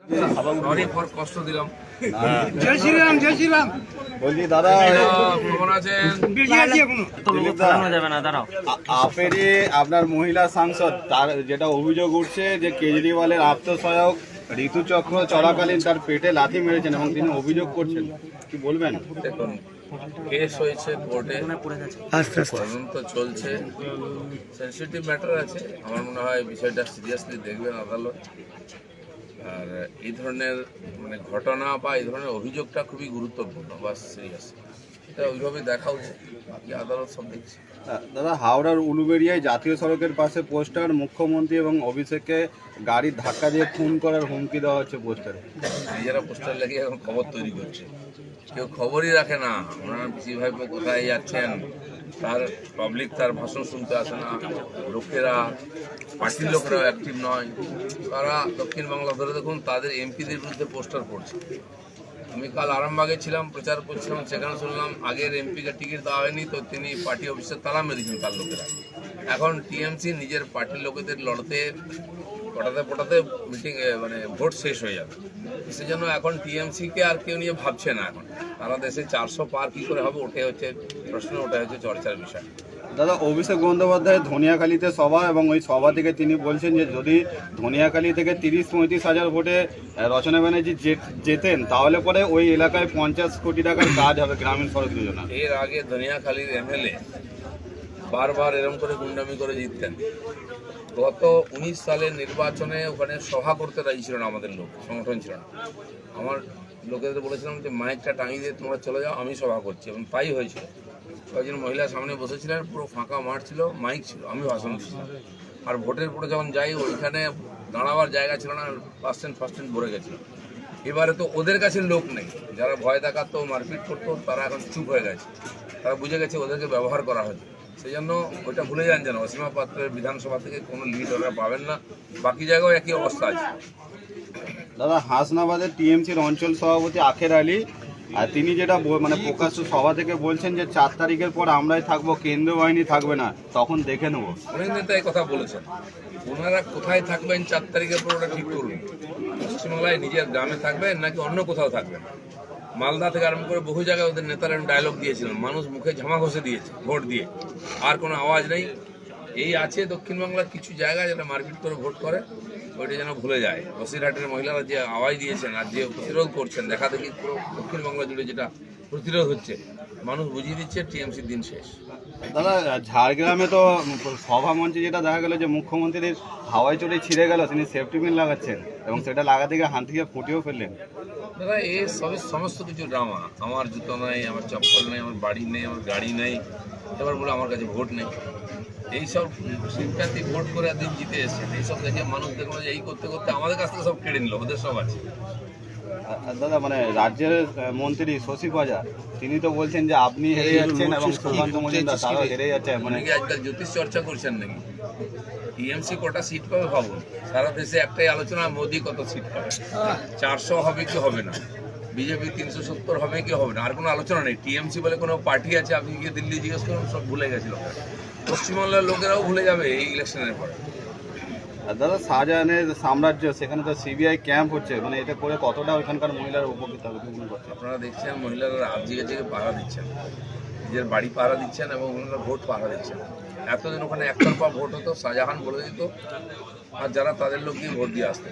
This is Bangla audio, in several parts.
সরি ফর কষ্ট দিলাম। জয় শ্রীরাম, জয় শ্রীরাম। বলছি দাদা, কেমন আছেন? বেশি আছি এখনো। দিলীপ দা, আপেরই আপনার মহিলা সাংসদ তার যেটা অভিযোগ উঠছে যে কেজরিওয়ালের আত্মসহায়ক ঋতুচক্র চলাকালীন তার পেটে লাথি মেরেছেন এবং তিনি অভিযোগ করছেন, কি বলবেন? দেখুন, কেস হয়েছে কোর্টে, তদন্ত চলছে, সেন্সিটিভ ম্যাটার আছে। আমার মনে হয় বিষয়টা সিরিয়াসলি দেখবেন আদালত। আর এই ধরনের ঘটনা বা এই ধরনের অভিযোগটা খুবই গুরুত্বপূর্ণ বা সিরিয়াস, এটা ওইভাবে দেখা উচিত। বাকি আদালত সব দেখছে। দাদা, হাওড়ার উলুবেড়িয়ায় জাতীয় সড়কের পাশে পোস্টার, মুখ্যমন্ত্রী এবং অভিষেককে গাড়ির ধাক্কা দিয়ে খুন করার হুমকি দেওয়া হচ্ছে পোস্টারে। নিজেরা পোস্টার লাগিয়ে এখন খবর তৈরি করছে, কেউ খবরই রাখে না। ওনার পিসি ভাইপো কোথায় যাচ্ছেন, তার পাবলিক তার ভাষণ শুনতে আসে না। লোকেরা, পার্টির লোকেরাও অ্যাক্টিভ নয়। তারা দক্ষিণ বাংলা ধরে দেখুন তাদের এমপিদের বিরুদ্ধে পোস্টার পড়ছে। আমি কাল আরামবাগে ছিলাম, প্রচার করছিলাম, সেখানে শুনলাম আগের এমপিকে টিকিট দেওয়া হয়নি, তো তিনি পার্টি অফিসে তালা মেরেছেন তার লোকেরা। এখন টিএমসি নিজের পার্টির লোকেদের লড়তে পটাতে মিটিং ভোট শেষ হয়ে যাবে। সেজন্য এখন টিএমসিকে আর কেউ নিয়ে ভাবছে না। এখন তারা দেশে 400 পার কী করে হবে, ওটাই হচ্ছে প্রশ্ন, ওটাই হচ্ছে চর্চার বিষয়। দাদা, অভিষেক বন্দ্যোপাধ্যায় ধনিয়াখালীতে সভা, এবং ওই সভা থেকে তিনি বলছেন যে যদি ধনিয়াখালী থেকে 30-35 হাজার ভোটে রচনা ব্যানার্জি জেতেন তাহলে পরে ওই এলাকায় 50 কোটি টাকার কাজ হবে, গ্রামীণ সড়ক যোজনা। এর আগে ধনিয়াখালীর এমএলএ বারবার এরম করে গুন্ডামি করে জিততেন। গত 19 সালের নির্বাচনে ওখানে সভা করতে রাজি ছিল না, আমাদের লোক সংগঠন ছিল না। আমার লোকেদের বলেছিলাম যে মাইকটা টাঙিয়ে দিয়ে তোমরা চলে যাও, আমি সভা করছি, এবং তাই হয়েছিল। কয়েকজন মহিলা সামনে বসেছিলেন, পুরো ফাঁকা মাঠ ছিল, মাইক ছিল, আমি ভাষণ দিচ্ছিলাম। আর ভোটের পরে যখন যাই, ওইখানে দাঁড়াবার জায়গা ছিল না, ফার্স্ট স্ট্যান্ড ভরে গেছিল। এবারে তো ওদের কাছে লোক নেই, যারা ভয় দেখাতো, মারপিট করতো, তারা এখন চুপ হয়ে গেছে। তারা বুঝে গেছে ওদেরকে ব্যবহার করা হয়েছে। সেই জন্য ওইটা ভুলে যান যেন অসীমা পাত্রের বিধানসভা থেকে কোনো লিড ওরা পাবেন না। বাকি জায়গায় একই অবস্থা আছে। দাদা, হাসনাবাদের টিএমসির অঞ্চল সভাপতি আখের আলী, আর তিনি যেটা প্রকাশ্য সভা থেকে বলছেন যে 4 তারিখের পর আমরাই থাকবো, কেন্দ্রীয় বাহিনী থাকবে না, তখন দেখে নেবো। অনেক নেতা এই কথা বলেছেন। ওনারা কোথায় থাকবেন 4 তারিখের পর ওটা ঠিক করবেন। পশ্চিমবাংলায় নিজের গ্রামে থাকবেন নাকি অন্য কোথাও থাকবেন। মালদা থেকে আরম্ভ করে বহু জায়গায় ওদের নেতারা ডায়লগ দিয়েছিলেন, মানুষ মুখে ঝামা ঘষে দিয়েছে ভোট দিয়ে, আর কোনো আওয়াজ নেই। এই আছে দক্ষিণবাংলার কিছু জায়গায় যেটা মারপিট করে ভোট করে, ওইটা যেন ভুলে যায়। বসিরহাটের মহিলারা যে আওয়াজ দিয়েছেন আর যে প্রতিরোধ করছেন, দেখা দেখি পুরো দক্ষিণবাংলা জুড়ে যেটা প্রতিরোধ হচ্ছে, মানুষ বুঝিয়ে দিচ্ছে টিএমসির দিন শেষ। দাদা, ঝাড়গ্রামে তো সভা মঞ্চে যেটা দেখা গেল যে মুখ্যমন্ত্রীর হাওয়াই চড়ে ছিঁড়ে গেল, তিনি সেফটি পিন লাগাচ্ছেন এবং সেটা লাগাতে গিয়ে হাত থেকে ফুটিয়েও ফেললেন। দাদা, এই সমস্ত কিছু ড্রামা। আমার জুতো নেই, আমার চপ্পল নেই, আমার বাড়ি নেই, আমার গাড়ি নেই, এবার বলে আমার কাছে ভোট নেই। এইসব সিম্প্যাথি ভোট করে একদিন জিতে এসছেন, এইসব দেখে মানুষ দেখলো যে এই করতে করতে আমাদের কাছ থেকে সব কেড়ে নিল, ওদের সব আছে। দাদা, রাজ্যের মন্ত্রী শশী পাজা, তিনি তো বলছেন যে আপনি হেরে যাচ্ছেন এবং সুকান্ত মজুমদার তারাও হেরে যাচ্ছে। আজকাল জ্যোতিষ চর্চা করছেন নাকি? টিএমসি কটা সিট পাবে ভাবুন। সারা দেশে একটাই আলোচনা, মোদি কত সিট পাবে। 400 হবে কি হবে না, বিজেপি 370 হবে কি হবে না, আর কোনো আলোচনা নেই। টিএমসি বলে কোনো পার্টি আছে? আপনি গিয়ে দিল্লি জিজ্ঞেস করুন, সব ভুলে গেছিল। পশ্চিমবাংলার লোকেরাও ভুলে যাবে এই ইলেকশনের পরে। আর দাদা, শাহজাহানের সাম্রাজ্য, সেখানে তো সিবিআই ক্যাম্প হচ্ছে, এটা করে কতটা ওইখানকার মহিলারা উপকৃত হবে? আপনারা দেখছেন মহিলারা রাত জেগে জেগে পাহারা দিচ্ছেন, নিজের বাড়ি পাহারা দিচ্ছেন এবং ওনারা ভোট পাহারা দিচ্ছেন। এতদিন ওখানে একতরফা ভোট হতো, শাহজাহান বলে দিত আর যারা তাদের লোক দিয়ে ভোট দিয়ে আসতো।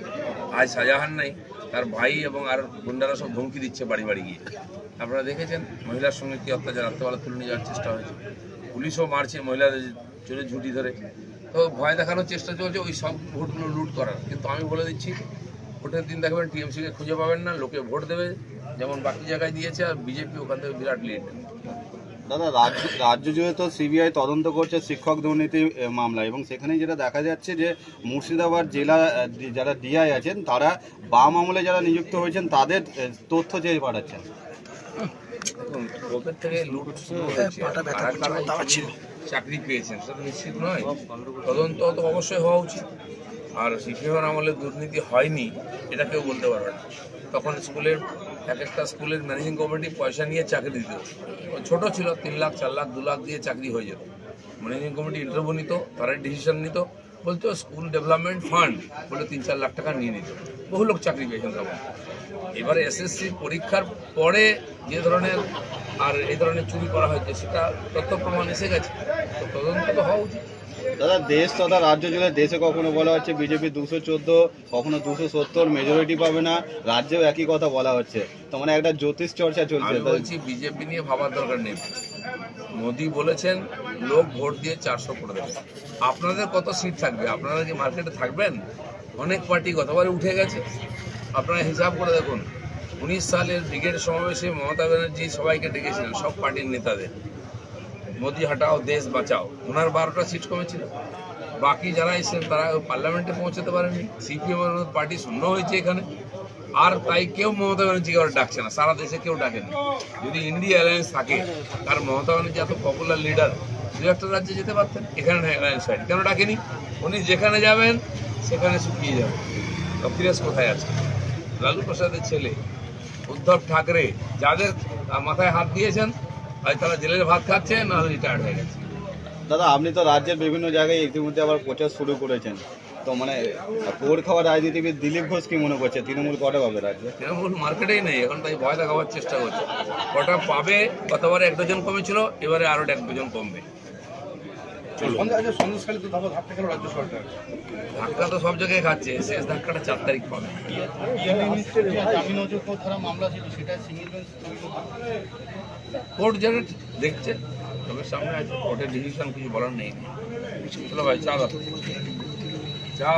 আজ শাহজাহান নেই, তার ভাই এবং আর গুন্ডারা সব ধমকি দিচ্ছে বাড়ি বাড়ি গিয়ে। আপনারা দেখেছেন মহিলার সঙ্গে কি অত্যাচার, রাত্রেবেলা তুলে নিয়ে যাওয়ার চেষ্টা হয়েছে, পুলিশও মারছে মহিলাদের চলে ঝুঁটি ধরে। তো ভয় দেখানোর চেষ্টা চলছে ওই সব ভোটগুলো লুট করার। কিন্তু আমি বলে দিচ্ছি, ভোটের দিন দেখবেন টিএমসিকে খুঁজে পাবেন না, লোকে ভোট দেবে যেমন বাকি জায়গায় দিয়েছে, আর বিজেপি ওখান থেকে বিরাট লিড। দাদা, রাজ্য জুড়ে তো সিবিআই তদন্ত করছে শিক্ষক দুর্নীতি মামলা, এবং সেখানে যেটা দেখা যাচ্ছে যে মুর্শিদাবাদ জেলা যারা ডিআই আছেন তারা বাম আমলে যারা নিযুক্ত হয়েছেন তাদের তথ্য চেয়ে পাঠাচ্ছেন। দেখুন, ওদের থেকে লুট চাকরি পেয়েছেন সেটা তো নিশ্চিত নয়। তদন্ত তো অবশ্যই হওয়া উচিত। আর সিপিএমের আমলে দুর্নীতি হয়নি এটা কেউ বলতে পারবে না। তখন স্কুলের একটা স্কুলের ম্যানেজিং কমিটি পয়সা নিয়ে চাকরি দিত, ছোট ছিল, 3 লাখ 4 লাখ 2 লাখ দিয়ে চাকরি হয়ে যেত। ম্যানেজিং কমিটি ইন্টারভিউ নিত, তারাই ডিসিশন নিত, বলতো স্কুল ডেভেলপমেন্ট ফান্ড বলে 3-4 লাখ টাকা নিয়ে নিত, বহু লোক চাকরি পেয়েছেন তখন। এবারে এসএসসি পরীক্ষার পরে যে ধরনের আর এই ধরনের চুরি করা হয়েছে সেটা তথ্য প্রমাণ এসে গেছে, তো তদন্ত তো হওয়া উচিত। দাদা দেশ তথা রাজ্য জুড়ে দেশে কখনো বলা হচ্ছে বিজেপি 214, কখনো 270 মেজরিটি পাবে না, রাজ্যেও একই কথা বলা হচ্ছে। তো মানে একটা জ্যোতিষ চর্চা চলছে। আমি বলছি বিজেপি নিয়ে ভাবার দরকার নেই। মোদি বলেছেন লোক ভোট দিয়ে 400 করে দেবে। আপনাদের কত সিট থাকবে? আপনারা কি মার্কেটে থাকবেন? অনেক পার্টি গতবারে উঠে গেছে, আপনারা হিসাব করে দেখুন। 19 সালের ব্রিগেড সমাবেশে মমতা ব্যানার্জি সবাইকে ডেকেছিলেন, সব পার্টির নেতাদের, মোদি হাটাও দেশ বাঁচাও। ওনার 12টা সিট কমেছিল, বাকি যারা এসেছেন তারা পার্লামেন্টে পৌঁছাতে পারেনি। সিপিএম পার্টি শূন্য হয়েছে এখানে, আর তাই কেউ মমতা ব্যানার্জিকে আর ডাকছে না, সারা দেশে কেউ ডাকেনি। যদি ইন্ডিয়া অ্যালায়েন্স থাকে, কারণ মমতা ব্যানার্জি এত পপুলার লিডার, দু একটা রাজ্যে যেতে পারতেন, এখানে অ্যালায়েন্স হয়নি, কেন ডাকেনি? উনি যেখানে যাবেন সেখানে শুকিয়ে যাবেন। অখিলেশ কোথায় আছে? লালু প্রসাদের ছেলে উদ্ধব ঠাকরে, যাদের মাথায় হাত দিয়েছেন, হয় তারা জেলের ভাত খাচ্ছে, না রিটায়ার্ড হয়ে গেছে। দাদা আপনি তো রাজ্যের বিভিন্ন জায়গায় ইতিমধ্যে আবার প্রচার শুরু করেছেন, তো মানে পোড় খাওয়া রাজনীতিবিদ দিলীপ ঘোষ কি মনে করছে তৃণমূল কটা পাবে রাজ্যে? তৃণমূল মার্কেটেই নেই এখন, তাই ভয় দেখাবার চেষ্টা করছে। কটা পাবে? গতবারে 1 ডজন কমেছিল, এবারে আরো 1 ডজন কমবে। ধাক্কা তো সব জায়গায় খাচ্ছে, শেষ ধাক্কাটা 4 তারিখ পাবে। কোর্ট যারা দেখছে, চোখের সামনে আছে, কোর্টের ডিসিশন কিছু বলার নেই। চলো ভাই চা দাও, চা।